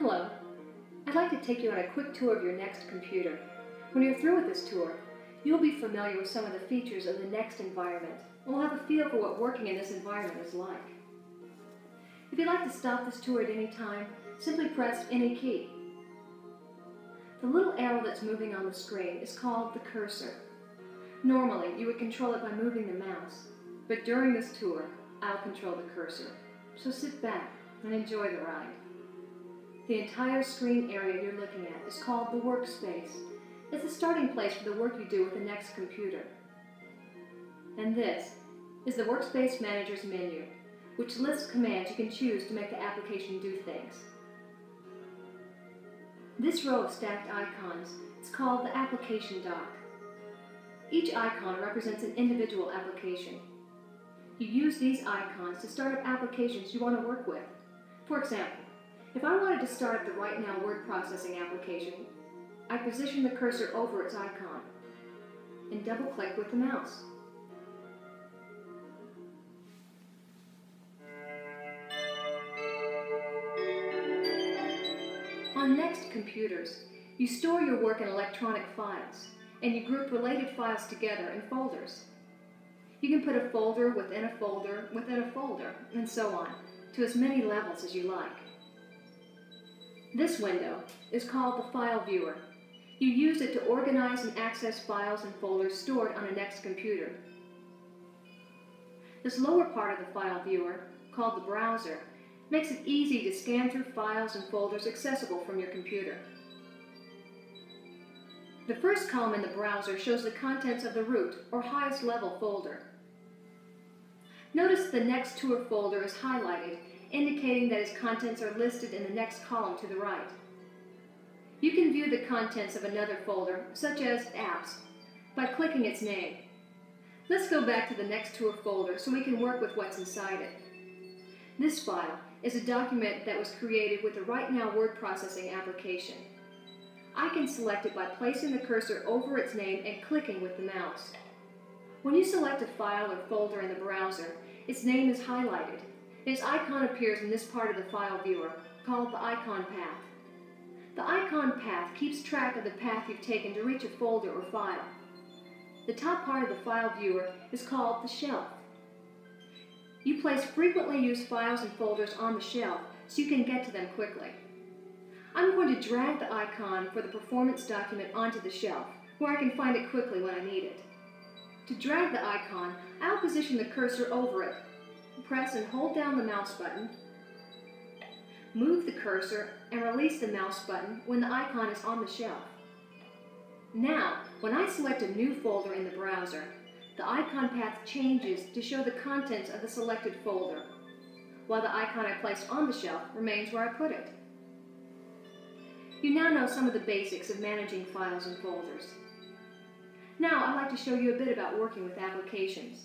Hello. I'd like to take you on a quick tour of your NeXT computer. When you're through with this tour, you'll be familiar with some of the features of the NeXT environment and will have a feel for what working in this environment is like. If you'd like to stop this tour at any time, simply press any key. The little arrow that's moving on the screen is called the cursor. Normally, you would control it by moving the mouse, but during this tour, I'll control the cursor. So sit back and enjoy the ride. The entire screen area you're looking at is called the workspace. It's the starting place for the work you do with the NeXT computer. And this is the Workspace Manager's menu, which lists commands you can choose to make the application do things. This row of stacked icons is called the application dock. Each icon represents an individual application. You use these icons to start up applications you want to work with. For example, if I wanted to start up the Right Now word processing application, I position the cursor over its icon and double-click with the mouse. On NeXT computers, you store your work in electronic files, and you group related files together in folders. You can put a folder within a folder within a folder, and so on, to as many levels as you like. This window is called the File Viewer. You use it to organize and access files and folders stored on a NeXT computer. This lower part of the File Viewer, called the Browser, makes it easy to scan through files and folders accessible from your computer. The first column in the browser shows the contents of the root, or highest level folder. Notice the NeXT Tour folder is highlighted, indicating that its contents are listed in the next column to the right. You can view the contents of another folder, such as Apps, by clicking its name. Let's go back to the NeXT Tour folder so we can work with what's inside it. This file is a document that was created with the Right Now word processing application. I can select it by placing the cursor over its name and clicking with the mouse. When you select a file or folder in the browser, its name is highlighted. Its icon appears in this part of the File Viewer, called the icon path. The icon path keeps track of the path you've taken to reach a folder or file. The top part of the File Viewer is called the shelf. You place frequently used files and folders on the shelf so you can get to them quickly. I'm going to drag the icon for the performance document onto the shelf, where I can find it quickly when I need it. To drag the icon, I'll position the cursor over it. Press and hold down the mouse button, move the cursor, and release the mouse button when the icon is on the shelf. Now, when I select a new folder in the browser, the icon path changes to show the contents of the selected folder, while the icon I placed on the shelf remains where I put it. You now know some of the basics of managing files and folders. Now, I'd like to show you a bit about working with applications.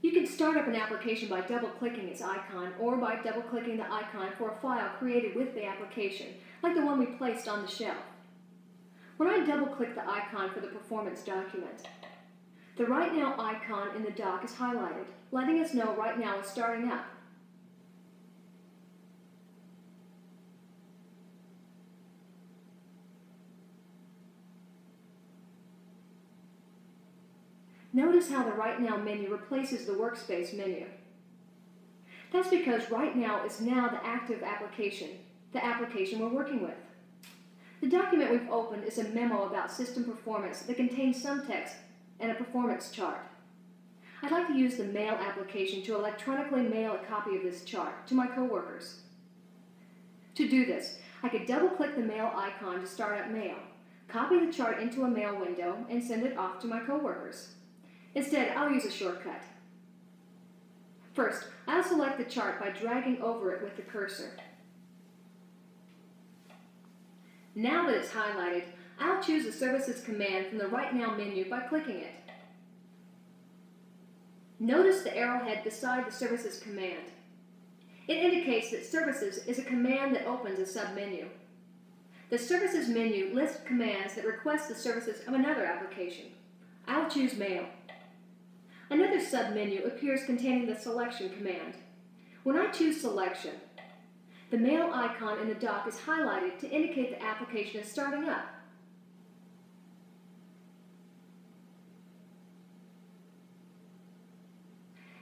You can start up an application by double-clicking its icon or by double-clicking the icon for a file created with the application, like the one we placed on the shelf. When I double-click the icon for the performance document, the Right Now icon in the dock is highlighted, letting us know Right Now is starting up. Notice how the Right Now menu replaces the Workspace menu. That's because Right Now is now the active application, the application we're working with. The document we've opened is a memo about system performance that contains some text and a performance chart. I'd like to use the Mail application to electronically mail a copy of this chart to my coworkers. To do this, I could double-click the Mail icon to start up Mail, copy the chart into a mail window, and send it off to my coworkers. Instead, I'll use a shortcut. First, I'll select the chart by dragging over it with the cursor. Now that it's highlighted, I'll choose the Services command from the Right Now menu by clicking it. Notice the arrowhead beside the Services command. It indicates that Services is a command that opens a submenu. The Services menu lists commands that request the services of another application. I'll choose Mail. Another submenu appears containing the Selection command. When I choose Selection, The mail icon in the dock is highlighted to indicate the application is starting up.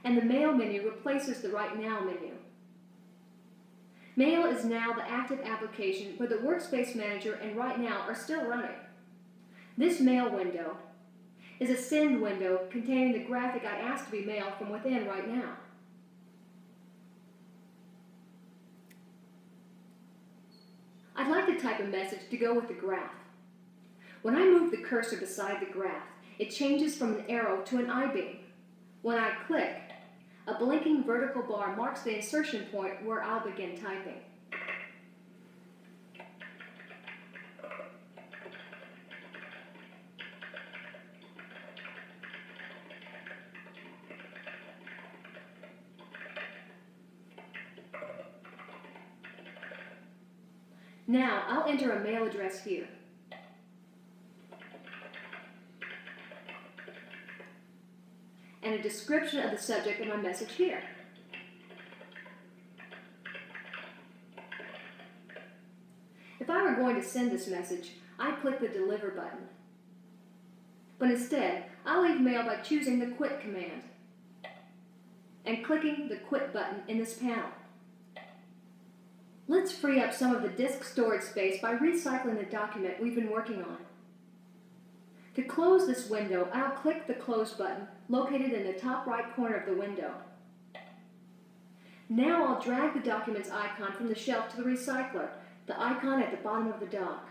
And the Mail menu replaces the Right Now menu. Mail is now the active application, but the Workspace Manager and Right Now are still running. This Mail window is a send window containing the graphic I asked to be mailed from within Right Now. I'd like to type a message to go with the graph. When I move the cursor beside the graph, it changes from an arrow to an I-beam. When I click, a blinking vertical bar marks the insertion point where I'll begin typing. Now, I'll enter a mail address here. And a description of the subject of my message here. If I were going to send this message, I'd click the Deliver button. But instead, I'll leave mail by choosing the Quit command and clicking the Quit button in this panel. Let's free up some of the disk storage space by recycling the document we've been working on. To close this window, I'll click the Close button located in the top right corner of the window. Now I'll drag the document's icon from the shelf to the recycler, the icon at the bottom of the dock.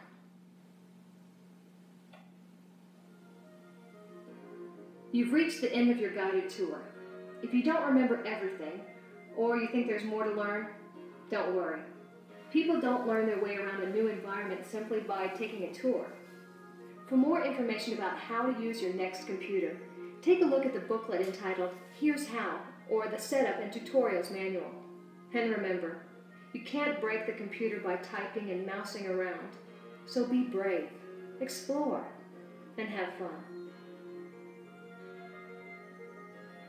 You've reached the end of your guided tour. If you don't remember everything, or you think there's more to learn, don't worry. People don't learn their way around a new environment simply by taking a tour. For more information about how to use your Next computer, take a look at the booklet entitled Here's How, or the Setup and Tutorials Manual. And remember, you can't break the computer by typing and mousing around. So be brave, explore, and have fun.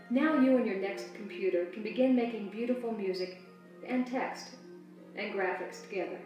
Now you and your Next computer can begin making beautiful music and text and graphics together.